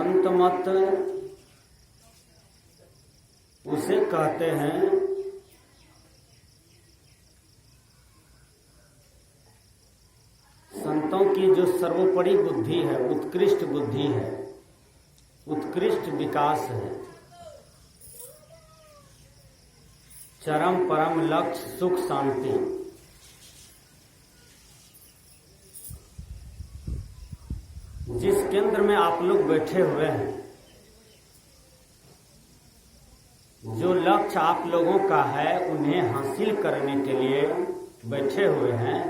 संत मत उसे कहते हैं संतों की जो सर्वोपरि बुद्धि है, उत्कृष्ट बुद्धि है, उत्कृष्ट विकास है, चरम परम लक्ष्य सुख शांति। जिस केंद्र में आप लोग बैठे हुए हैं, जो लक्ष्य आप लोगों का है उन्हें हासिल करने के लिए बैठे हुए हैं,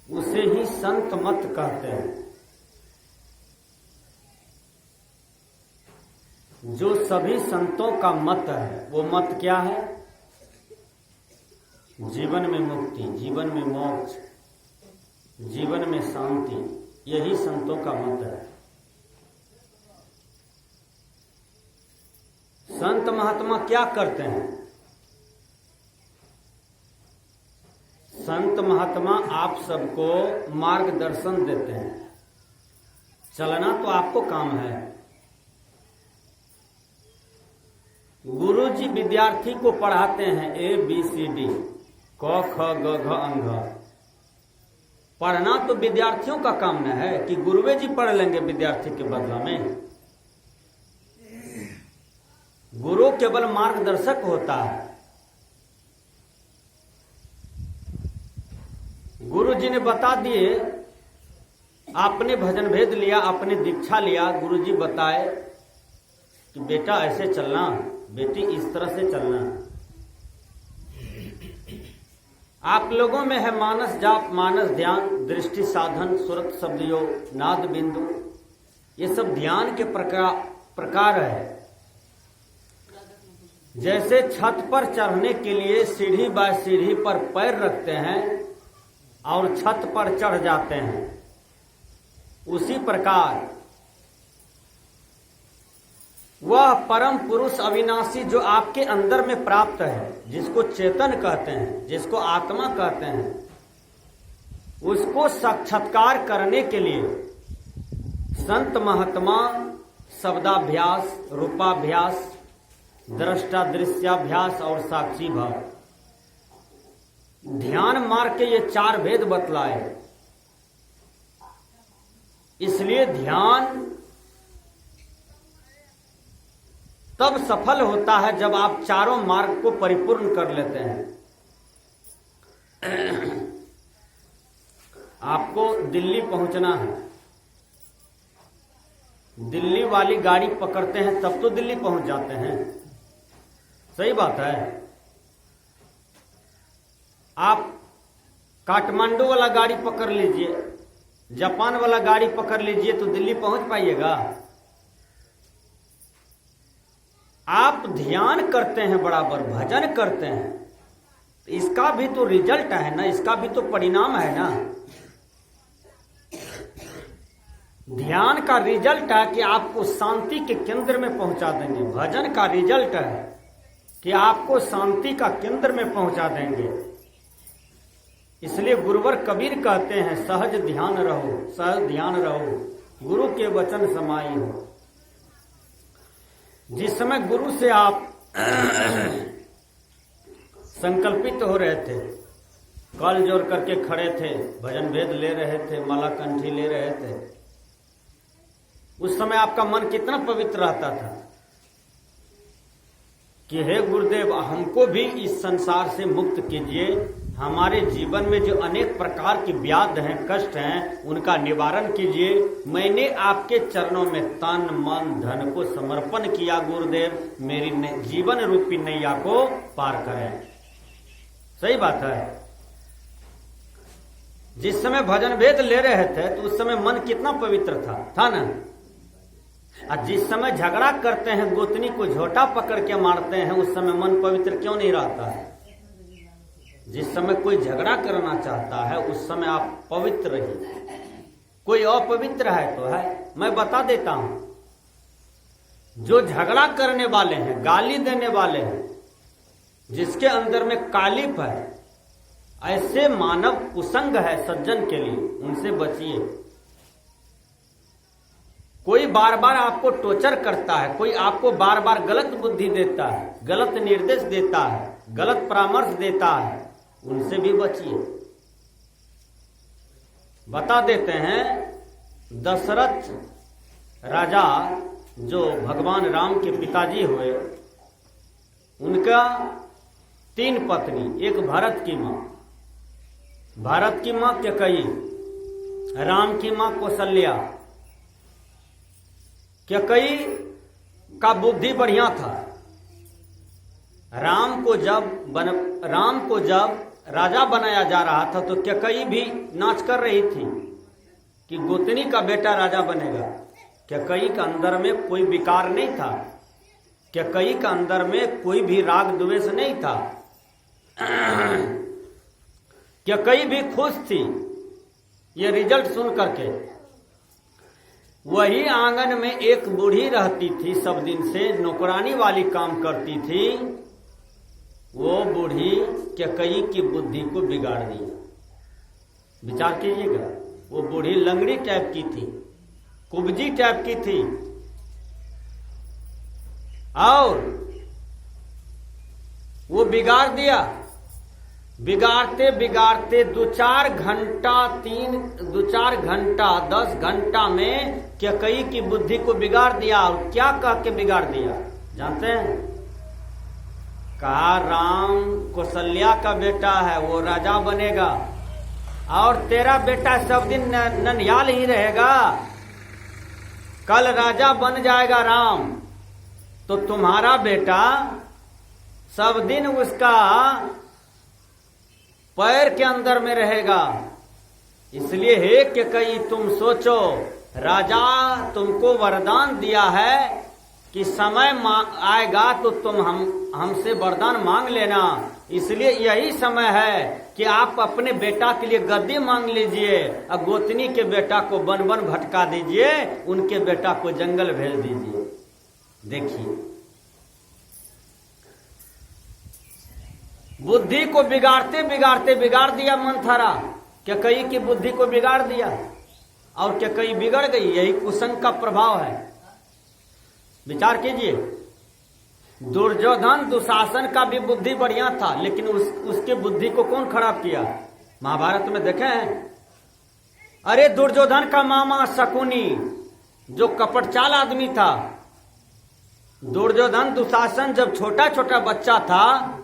उसे ही संत मत कहते हैं। जो सभी संतों का मत है, वो मत क्या है? जीवन में मुक्ति, जीवन में मोक्ष, जीवन में शांति, यही संतों का मत है। संत महात्मा क्या करते हैं? संत महात्मा आप सबको मार्गदर्शन देते हैं। चलना तो आपको काम है। गुरु जी विद्यार्थी को पढ़ाते हैं ABCD, क ख ग घ अंग। पढ़ना तो विद्यार्थियों का काम न है कि गुरुवे जी पढ़ लेंगे विद्यार्थी के बदला में। गुरु केवल मार्गदर्शक होता है। गुरु जी ने बता दिए, आपने भजन भेद लिया, आपने दीक्षा लिया, गुरु जी बताए कि बेटा ऐसे चलना, बेटी इस तरह से चलना। आप लोगों में है मानस जाप, मानस ध्यान, दृष्टि साधन, सुरत शब्दयोग, नाद बिंदु, ये सब ध्यान के प्रकार है। जैसे छत पर चढ़ने के लिए सीढ़ी बाय सीढ़ी पर पैर रखते हैं और छत पर चढ़ जाते हैं, उसी प्रकार वह परम पुरुष अविनाशी जो आपके अंदर में प्राप्त है, जिसको चेतन कहते हैं, जिसको आत्मा कहते हैं, उसको साक्षात्कार करने के लिए संत महात्मा शब्दाभ्यास, रूपाभ्यास, दृष्टा दृश्याभ्यास और साक्षी भाव, ध्यान मार्ग के ये 4 भेद बतलाए। इसलिए ध्यान तब सफल होता है जब आप चारों मार्ग को परिपूर्ण कर लेते हैं। आपको दिल्ली पहुंचना है, दिल्ली वाली गाड़ी पकड़ते हैं तब तो दिल्ली पहुंच जाते हैं। सही बात है। आप काठमांडू वाला गाड़ी पकड़ लीजिए, जापान वाला गाड़ी पकड़ लीजिए तो दिल्ली पहुंच पाइएगा? आप ध्यान करते हैं, बराबर भजन करते हैं, इसका भी तो रिजल्ट है ना, इसका भी तो परिणाम है ना। ध्यान का रिजल्ट है कि आपको शांति के केंद्र में पहुंचा देंगे। भजन का रिजल्ट है कि आपको शांति का केंद्र में पहुंचा देंगे। इसलिए गुरुवर कबीर कहते हैं, सहज ध्यान रहो, सहज ध्यान रहो, गुरु के वचन समाई हो। जिस समय गुरु से आप संकल्पित हो रहे थे, कल जोड़ करके खड़े थे, भजन भेद ले रहे थे, माला कंठी ले रहे थे, उस समय आपका मन कितना पवित्र रहता था कि हे गुरुदेव, हमको भी इस संसार से मुक्त कीजिए। हमारे जीवन में जो अनेक प्रकार की व्याध हैं, कष्ट हैं, उनका निवारण कीजिए। मैंने आपके चरणों में तन मन धन को समर्पण किया गुरुदेव, मेरी जीवन रूपी नैया को पार करें। सही बात है। जिस समय भजन भेद ले रहे थे तो उस समय मन कितना पवित्र था ना। और जिस समय झगड़ा करते हैं, गोतनी को झोटा पकड़ के मारते हैं, उस समय मन पवित्र क्यों नहीं रहता है? जिस समय कोई झगड़ा करना चाहता है उस समय आप पवित्र रहिए। कोई अपवित्र है तो है, मैं बता देता हूं, जो झगड़ा करने वाले हैं, गाली देने वाले हैं, जिसके अंदर में कालिप है, ऐसे मानव कुसंग है सज्जन के लिए, उनसे बचिए। कोई बार बार आपको टॉर्चर करता है, कोई आपको बार बार गलत बुद्धि देता है, गलत निर्देश देता है, गलत परामर्श देता है, उनसे भी बचिए। बता देते हैं, दशरथ राजा जो भगवान राम के पिताजी हुए, उनका 3 पत्नी, एक भरत की माँ, भरत की माँ कैकेयी, राम की माँ कौशल्या। कैकेयी का बुद्धि बढ़िया था। राम को जब राजा बनाया जा रहा था तो कैकेयी भी नाच कर रही थी कि गोतनी का बेटा राजा बनेगा। कैकेयी का अंदर में कोई विकार नहीं था, कैकेयी का अंदर में कोई भी राग द्वेष नहीं था। कैकेयी भी खुश थी ये रिजल्ट सुन करके। वही आंगन में एक बूढ़ी रहती थी, सब दिन से नौकरानी वाली काम करती थी। वो बूढ़ी कैकेयी की बुद्धि को बिगाड़ दिया। विचार कीजिएगा, वो बूढ़ी लंगड़ी टाइप की थी, कुब्जी टाइप की थी, और वो बिगाड़ दिया। बिगाड़ते बिगाड़ते 2-4 घंटा 10 घंटा में कैकेयी की बुद्धि को बिगाड़ दिया। और क्या कह के बिगाड़ दिया जानते हैं? कहा राम कौशल्या का बेटा है, वो राजा बनेगा, और तेरा बेटा सब दिन ननिहाल ही रहेगा। कल राजा बन जाएगा राम, तो तुम्हारा बेटा सब दिन उसका पैर के अंदर में रहेगा। इसलिए हे कैकेयी, तुम सोचो, राजा तुमको वरदान दिया है कि समय आएगा तो तुम हमसे वरदान मांग लेना। इसलिए यही समय है कि आप अपने बेटा के लिए गद्दी मांग लीजिए, और गोतनी के बेटा को वन वन भटका दीजिए, उनके बेटा को जंगल भेज दीजिए। देखिए, बुद्धि को बिगाड़ते बिगाड़ते बिगाड़ दिया मंथरा। कैकेयी की बुद्धि को बिगाड़ दिया और कैकेयी बिगड़ गई। यही कुसंग का प्रभाव है। विचार कीजिए, दुर्योधन दुशासन का भी बुद्धि बढ़िया था, लेकिन उसके बुद्धि को कौन खराब किया? महाभारत में देखे हैं। अरे दुर्योधन का मामा शकुनी जो कपटचाल आदमी था, दुर्योधन दुशासन जब छोटा छोटा बच्चा था,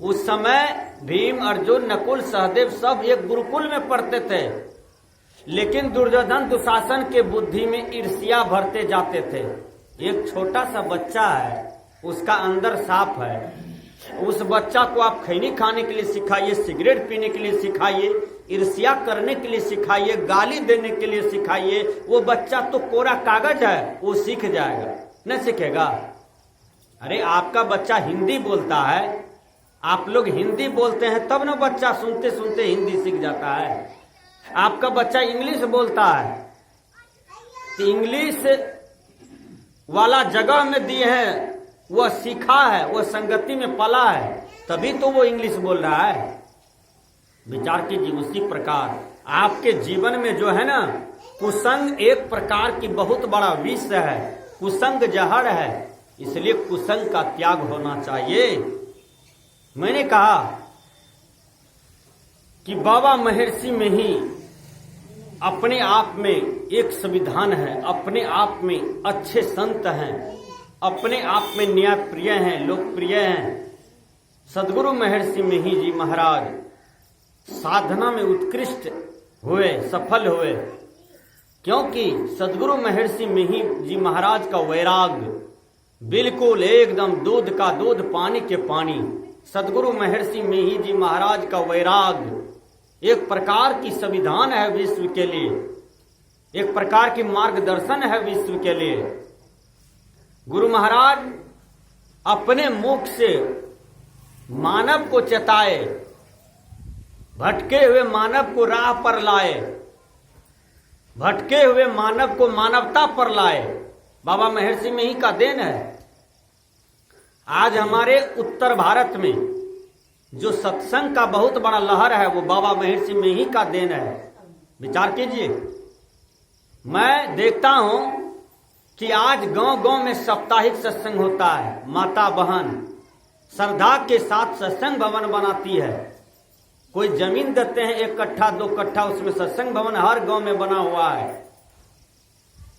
उस समय भीम अर्जुन नकुल सहदेव सब एक गुरुकुल में पढ़ते थे, लेकिन दुर्योधन दुशासन के बुद्धि में ईर्ष्या भरते जाते थे। एक छोटा सा बच्चा है, उसका अंदर साफ है। उस बच्चा को आप खैनी खाने के लिए सिखाइए, सिगरेट पीने के लिए सिखाइए, ईर्ष्या करने के लिए सिखाइए, गाली देने के लिए सिखाइए, वो बच्चा तो कोरा कागज है, वो सीख जाएगा। नहीं सीखेगा? अरे आपका बच्चा हिंदी बोलता है, आप लोग हिंदी बोलते हैं तब ना बच्चा सुनते सुनते हिंदी सीख जाता है। आपका बच्चा इंग्लिश बोलता है तो इंग्लिश वाला जगह में दिए हैं, वह सीखा है, वह संगति में पला है, तभी तो वो इंग्लिश बोल रहा है। विचार कीजिए, उसी प्रकार आपके जीवन में जो है ना, कुसंग एक प्रकार की बहुत बड़ा विष है, कुसंग जहर है। इसलिए कुसंग का त्याग होना चाहिए। मैंने कहा कि बाबा महर्षि में ही अपने आप में एक संविधान है, अपने आप में अच्छे संत हैं, अपने आप में न्यायप्रिय हैं, लोकप्रिय हैं। सदगुरु महर्षि मिहि जी महाराज साधना में उत्कृष्ट हुए, सफल हुए, क्योंकि सदगुरु महर्षि मिहि जी महाराज का वैराग्य बिल्कुल एकदम दूध का दूध, पानी के पानी। सदगुरु महर्षि मिहि जी महाराज का वैराग्य एक प्रकार की संविधान है विश्व के लिए, एक प्रकार की मार्गदर्शन है विश्व के लिए। गुरु महाराज अपने मुख से मानव को चेताए, भटके हुए मानव को राह पर लाए, भटके हुए मानव को मानवता पर लाए। बाबा महर्षि मिहि का देन है। आज हमारे उत्तर भारत में जो सत्संग का बहुत बड़ा लहर है, वो बाबा महर्षि मिहि का देन है। विचार कीजिए, मैं देखता हूं कि आज गांव गांव में साप्ताहिक सत्संग होता है। माता बहन श्रद्धा के साथ सत्संग भवन बनाती है। कोई जमीन देते हैं 1 कट्ठा 2 कट्ठा, उसमें सत्संग भवन हर गांव में बना हुआ है।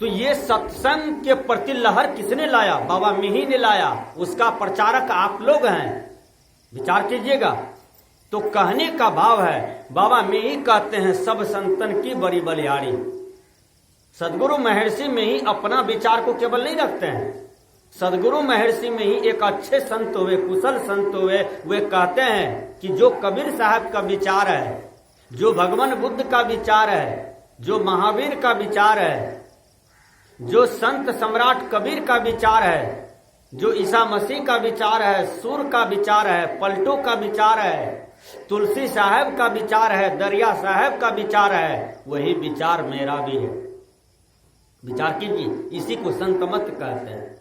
तो ये सत्संग के प्रति लहर किसने लाया? बाबा मिही ने लाया। उसका प्रचारक आप लोग हैं, विचार कीजिएगा। तो कहने का भाव है, बाबा मिही कहते हैं सब संतन की बड़ी बलिहारी। सदगुरु महर्षि में ही अपना विचार को केवल नहीं रखते हैं। सदगुरु महर्षि में ही एक अच्छे संत हुए, कुशल संत हुए। वे कहते हैं कि जो कबीर साहब का विचार है, जो भगवान बुद्ध का विचार है, जो महावीर का विचार है, जो संत सम्राट कबीर का विचार है, जो ईसा मसीह का विचार है, सूर का विचार है, पलटू का विचार है, तुलसी साहब का विचार है, दरिया साहब का विचार है, वही विचार मेरा भी है। विचार कीजिए, इसी को संत मत कहते हैं।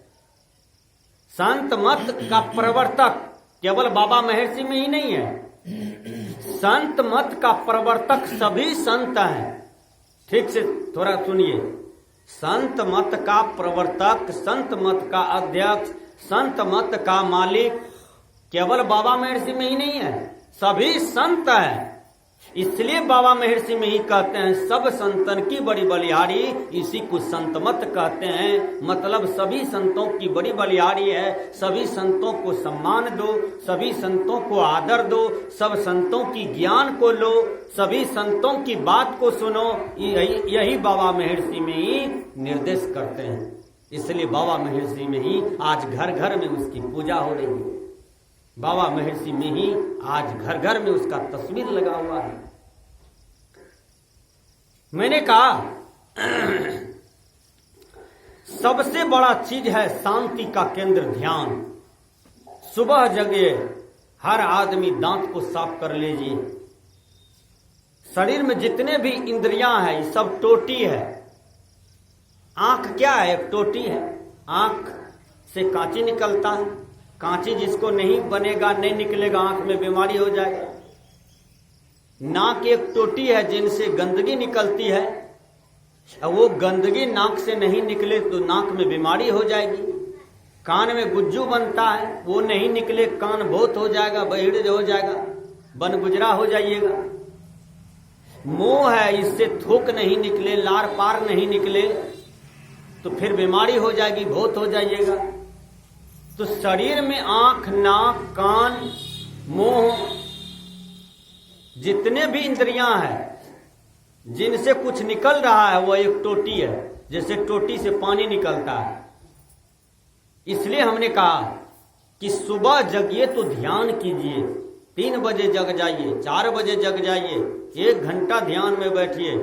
संत मत का प्रवर्तक केवल बाबा महर्षि में ही नहीं है। संत मत का प्रवर्तक सभी संत हैं। ठीक से थोड़ा सुनिए। संत मत का प्रवर्तक, संत मत का अध्यक्ष, संत मत का मालिक केवल बाबा महर्षि में ही नहीं है, सभी संत हैं। इसलिए बाबा महर्षि में ही कहते हैं सब संतन की बड़ी बलिहारी। इसी को संत मत कहते हैं। मतलब सभी संतों की बड़ी बलिहारी है। सभी संतों को सम्मान दो, सभी संतों को आदर दो, सब संतों की ज्ञान को लो, सभी संतों की बात को सुनो। यही बाबा महर्षि में ही निर्देश करते हैं। इसलिए बाबा महर्षि में ही आज घर घर में उसकी पूजा हो रही है। बाबा महर्षि में ही आज घर घर में उसका तस्वीर लगा हुआ है। मैंने कहा सबसे बड़ा चीज है शांति का केंद्र ध्यान। सुबह जगे हर आदमी दांत को साफ कर लीजिए। शरीर में जितने भी इंद्रियां हैं ये सब टोटी है। आंख क्या है? एक टोटी है। आंख से कांची निकलता है। कांची जिसको नहीं बनेगा, नहीं निकलेगा, आंख में बीमारी हो जाएगा। नाक एक टोटी है जिनसे गंदगी निकलती है। वो गंदगी नाक से नहीं निकले तो नाक में बीमारी हो जाएगी। कान में गुज्जू बनता है, वो नहीं निकले कान भूत हो जाएगा, बहिर्ज हो जाएगा, बन गुजरा हो जाइएगा। मुंह है, इससे थूक नहीं निकले, लार पार नहीं निकले तो फिर बीमारी हो जाएगी, भूत हो जाइएगा। तो शरीर में आंख, नाक, कान, मुंह, जितने भी इंद्रियां हैं जिनसे कुछ निकल रहा है वो एक टोटी है। जैसे टोटी से पानी निकलता है। इसलिए हमने कहा कि सुबह जगिए तो ध्यान कीजिए। 3 बजे जग जाइए, 4 बजे जग जाइए, 1 घंटा ध्यान में बैठिए।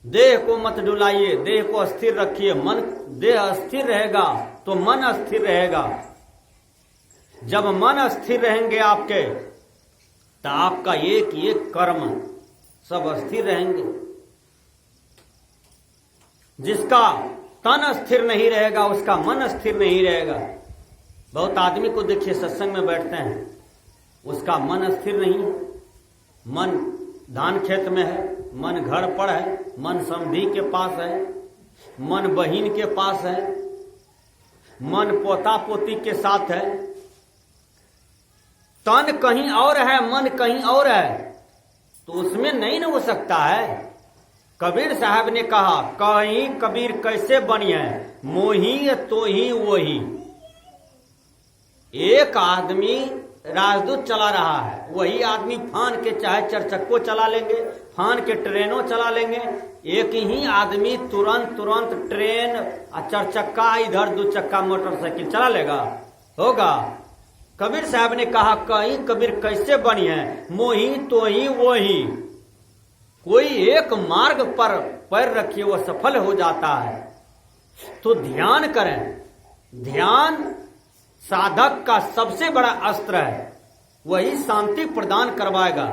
देह को मत डुलाइए, देह को अस्थिर रखिए। मन, देह अस्थिर रहेगा तो मन अस्थिर रहेगा। जब मन अस्थिर रहेंगे आपके तो आपका एक एक कर्म सब अस्थिर रहेंगे। जिसका तन स्थिर नहीं रहेगा उसका मन स्थिर नहीं रहेगा। बहुत आदमी को देखिए सत्संग में बैठते हैं, उसका मन स्थिर नहीं है। मन धान खेत में है, मन घर पर है, मन समधी के पास है, मन बहिन के पास है, मन पोता पोती के साथ है। तन कहीं और है, मन कहीं और है, तो उसमें नहीं न हो सकता है। कबीर साहब ने कहा कहीं कबीर कैसे बनिए, मोही तो ही वही। एक आदमी राजदूत चला रहा है, वही आदमी फान के चाहे 4 चक्को चला लेंगे, फान के ट्रेनों चला लेंगे। एक ही आदमी तुरंत ट्रेन और 4 चक्का, इधर 2 चक्का मोटरसाइकिल चला लेगा? होगा? कबीर साहब ने कहा कहीं कबीर कैसे बनी है, मोही तो ही वही। कोई एक मार्ग पर पैर रखिए वो सफल हो जाता है। तो ध्यान करें। ध्यान साधक का सबसे बड़ा अस्त्र है, वही शांति प्रदान करवाएगा।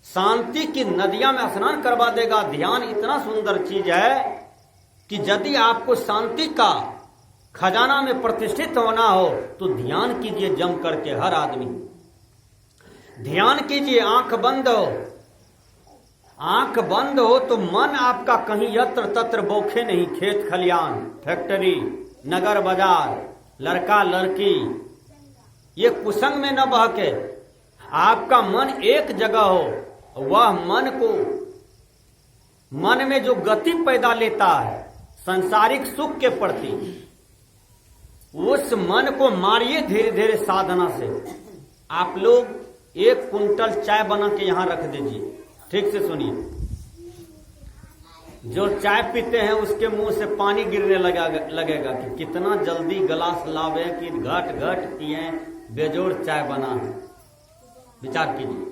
शांति की नदियां में स्नान करवा देगा। ध्यान इतना सुंदर चीज है कि यदि आपको शांति का खजाना में प्रतिष्ठित होना हो तो ध्यान कीजिए जम करके। हर आदमी ध्यान कीजिए, आंख बंद हो, आंख बंद हो तो मन आपका कहीं यत्र तत्र बौखे नहीं। खेत खलियान, फैक्ट्री, नगर बाजार, लड़का लड़की, ये कुसंग में न बहके। आपका मन एक जगह हो, वह मन में जो गति पैदा लेता है सांसारिक सुख के प्रति, उस मन को मारिए धीरे धीरे साधना से। आप लोग 1 कुंटल चाय बना के यहां रख दीजिए। ठीक से सुनिए, जो चाय पीते हैं उसके मुंह से पानी गिरने लगेगा कि कितना जल्दी गिलास लावे कि घट घट पिए, बेजोड़ चाय बना है। विचार कीजिए।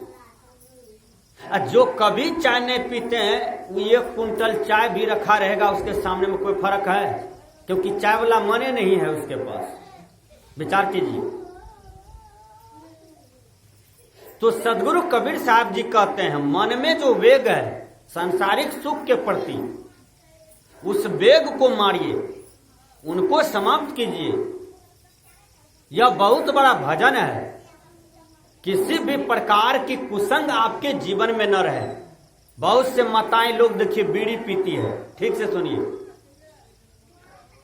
जो कभी चाय नहीं पीते हैं, वो 1 कुंटल चाय भी रखा रहेगा, उसके सामने में कोई फर्क है? क्योंकि चाय वाला मने नहीं है उसके पास। विचार कीजिए। तो सदगुरु कबीर साहब जी कहते हैं, मन में जो वेग है सांसारिक सुख के प्रति, उस वेग को मारिए, उनको समाप्त कीजिए। यह बहुत बड़ा भजन है। किसी भी प्रकार की कुसंग आपके जीवन में न रहे। बहुत से माताएं लोग देखिए बीड़ी पीती है। ठीक से सुनिए,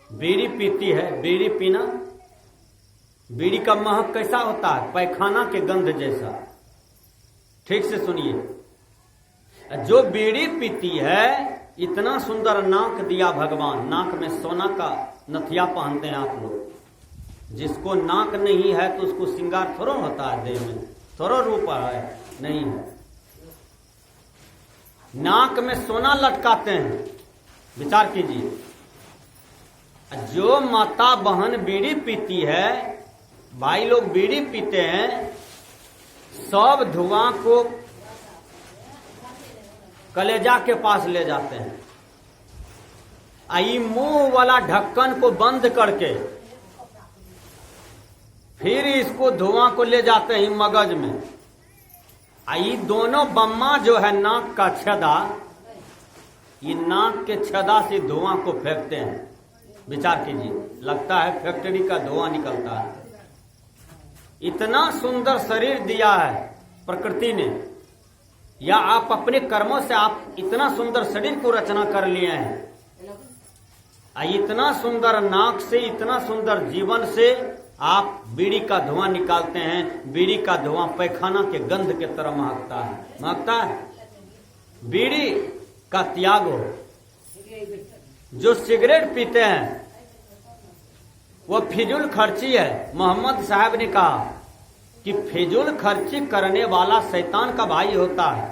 बीड़ी पीती है। बीड़ी पीना, बीड़ी का महक कैसा होता है? पैखाना के गंध जैसा। ठीक से सुनिए, जो बीड़ी पीती है, इतना सुंदर नाक दिया भगवान। नाक में सोना का नथिया पहनते हैं आप लोग। जिसको नाक नहीं है तो उसको श्रृंगार थोड़ा होता है, देह में थोड़ा रूप है, नहीं है। नाक में सोना लटकाते हैं। विचार कीजिए। जो माता बहन बीड़ी पीती है, भाई लोग बीड़ी पीते हैं, सब धुआं को कलेजा के पास ले जाते हैं। आई मुंह वाला ढक्कन को बंद करके फिर इसको धुआं को ले जाते हैं मगज में। आई दोनों बम्मा जो है नाक का छेदा, ये नाक के छेदा से धुआं को फेंकते हैं। विचार कीजिए, लगता है फैक्ट्री का धुआं निकलता है। इतना सुंदर शरीर दिया है प्रकृति ने, या आप अपने कर्मों से आप इतना सुंदर शरीर को रचना कर लिए हैं। इतना सुंदर नाक से, इतना सुंदर जीवन से आप बीड़ी का धुआं निकालते हैं। बीड़ी का धुआं पैखाना के गंध के तरह महकता है। महकता है। बीड़ी का त्याग हो। जो सिगरेट पीते हैं वो फिजूल खर्ची है। मोहम्मद साहब ने कहा कि फिजूल खर्ची करने वाला शैतान का भाई होता है।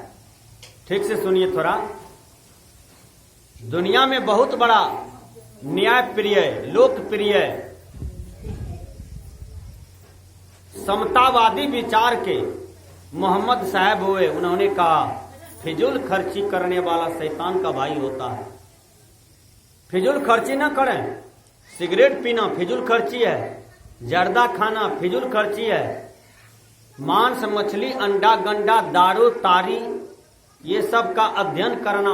ठीक से सुनिए थोड़ा। दुनिया में बहुत बड़ा न्याय प्रिय, लोकप्रिय, समतावादी विचार के मोहम्मद साहब हुए। उन्होंने कहा फिजूल खर्ची करने वाला शैतान का भाई होता है। फिजूल खर्ची ना करें। सिगरेट पीना फिजूल खर्ची है, जर्दा खाना फिजूल खर्ची है, मांस मछली अंडा गंडा दारू तारी ये सब का अध्ययन करना,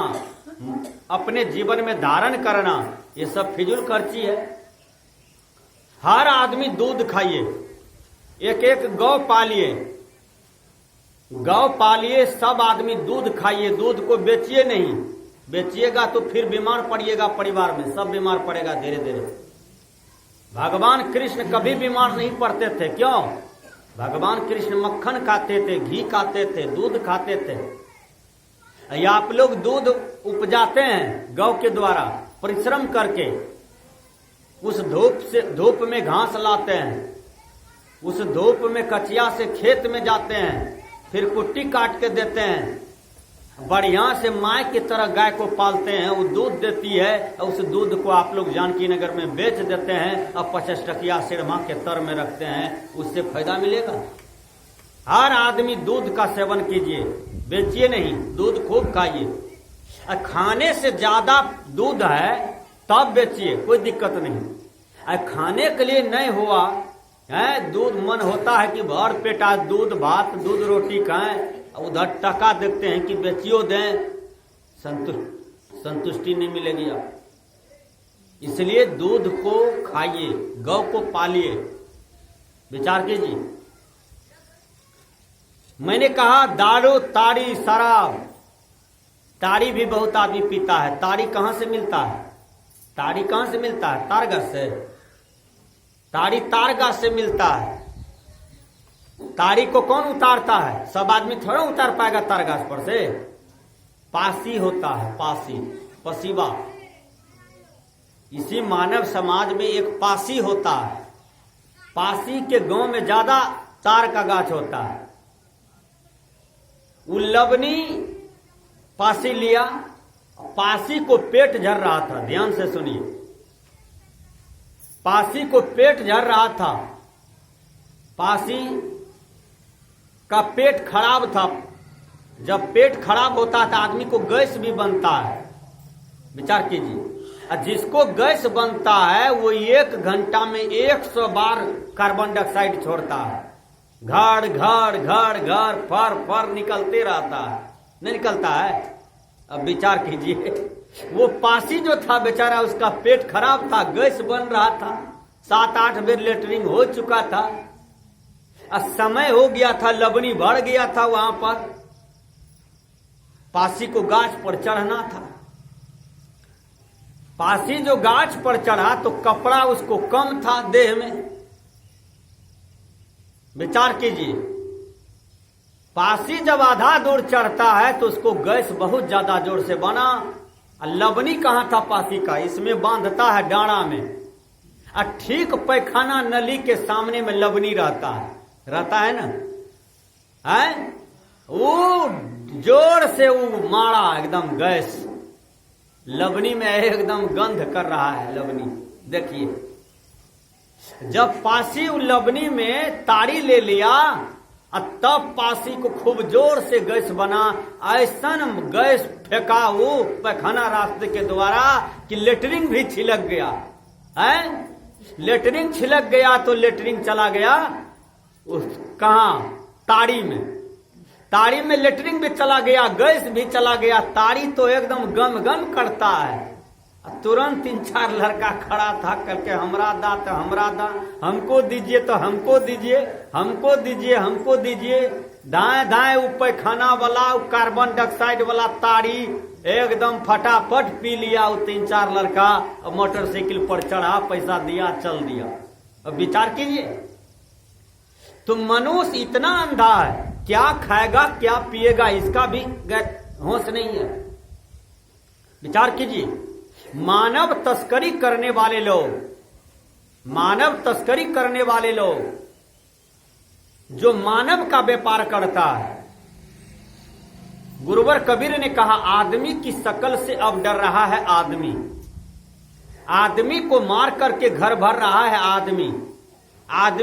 अपने जीवन में धारण करना, ये सब फिजूल खर्ची है। हर आदमी दूध खाइए, एक एक गौ पालिए, गौ पालिए, सब आदमी दूध खाइए। दूध को बेचिए नहीं, बेचिएगा तो फिर बीमार पड़िएगा। परिवार में सब बीमार पड़ेगा धीरे धीरे। भगवान कृष्ण कभी बीमार नहीं पड़ते थे। क्यों? भगवान कृष्ण मक्खन खाते थे, घी खाते थे, दूध खाते थे। या आप लोग दूध उपजाते हैं गौ के द्वारा परिश्रम करके, उस धूप में घास लाते हैं, उस धूप में कचिया से खेत में जाते हैं, फिर कुट्टी काट के देते हैं, बढ़िया से माय की तरह गाय को पालते हैं, वो दूध देती है। और उस दूध को आप लोग जानकी नगर में बेच देते हैं और 50 टकिया सिरमा के तर में रखते हैं। उससे फायदा मिलेगा। हर आदमी दूध का सेवन कीजिए, बेचिए नहीं, दूध खूब खाइए। खाने से ज्यादा दूध है तब बेचिए, कोई दिक्कत नहीं। खाने के लिए नहीं हुआ है दूध, मन होता है कि भर पेट आज दूध भात दूध रोटी खाएं, उधर टका देखते हैं कि बेचियो दें, संतुष्टि नहीं मिलेगी आप। इसलिए दूध को खाइए, गौ को पालिए। विचार कीजिए। मैंने कहा दारू ताड़ी शराब ताड़ी भी बहुत आदमी पीता है। ताड़ी कहां से मिलता है? ताड़ी कहां से मिलता है? तारगाछ से। ताड़ी तारगाछ से मिलता है। ताड़ी को कौन उतारता है? सब आदमी थोड़ा उतार पाएगा तारगाछ पर से। पासी होता है, पासी, पसीवा। इसी मानव समाज में एक पासी होता है। पासी के गांव में ज्यादा तार का गाछ होता है। वो लबनी पासी लिया, पासी को पेट झड़ रहा था। ध्यान से सुनिए, पासी को पेट झड़ रहा था। पासी का पेट खराब था। जब पेट खराब होता है तो आदमी को गैस भी बनता है। विचार कीजिए, जिसको गैस बनता है वो 1 घंटा में 100 बार कार्बन डाइऑक्साइड छोड़ता है। घर घर घर घर फर फर निकलते रहता है, नहीं निकलता है? अब विचार कीजिए, वो पासी जो था बेचारा, उसका पेट खराब था, गैस बन रहा था, 7-8 बेर लेटरिंग हो चुका था, समय हो गया था, लबनी बढ़ गया था। वहां पर पासी को गाछ पर चढ़ना था। पासी जो गाछ पर चढ़ा तो कपड़ा उसको कम था देह में। विचार कीजिए, पासी जब आधा दूर चढ़ता है तो उसको गैस बहुत ज्यादा जोर से बना। लबनी कहां था पासी का? इसमें बांधता है डांडा में। ठीक पैखाना नली के सामने में लबनी रहता है ना? है वो जोर से वो मारा एकदम गैस लबनी में, एकदम गंध कर रहा है लबनी। देखिए, जब पासी लबनी में ताड़ी ले लिया तब पासी को खूब जोर से गैस बना। ऐसा गैस फेंका वो पैखाना रास्ते के द्वारा कि लेटरिंग भी छिलक गया है। लेटरिंग छिलक गया तो लेटरिंग चला गया कहां? ताड़ी में। ताड़ी में लेटरिंग भी चला गया, गैस भी चला गया। ताड़ी तो एकदम गम गम करता है। तुरंत 3-4 लड़का खड़ा था करके हमरा दा तो हमरा दा, हमको दीजिए तो हमको दीजिए, हमको दीजिए, हमको दीजिए। दाएं दाएं वो पैखाना वाला, वो कार्बन डाइऑक्साइड वाला ताड़ी एकदम फटाफट पी लिया। वो 3-4 लड़का मोटरसाइकिल पर चढ़ा, पैसा दिया, चल दिया। अब विचार कीजिए, तो मनुष्य इतना अंधा है, क्या खाएगा क्या पिएगा इसका भी होश नहीं है। विचार कीजिए, मानव तस्करी करने वाले लोग, मानव तस्करी करने वाले लोग, जो मानव का व्यापार करता है। गुरुवर कबीर ने कहा, आदमी की शकल से अब डर रहा है आदमी। आदमी को मार करके घर भर रहा है आदमी।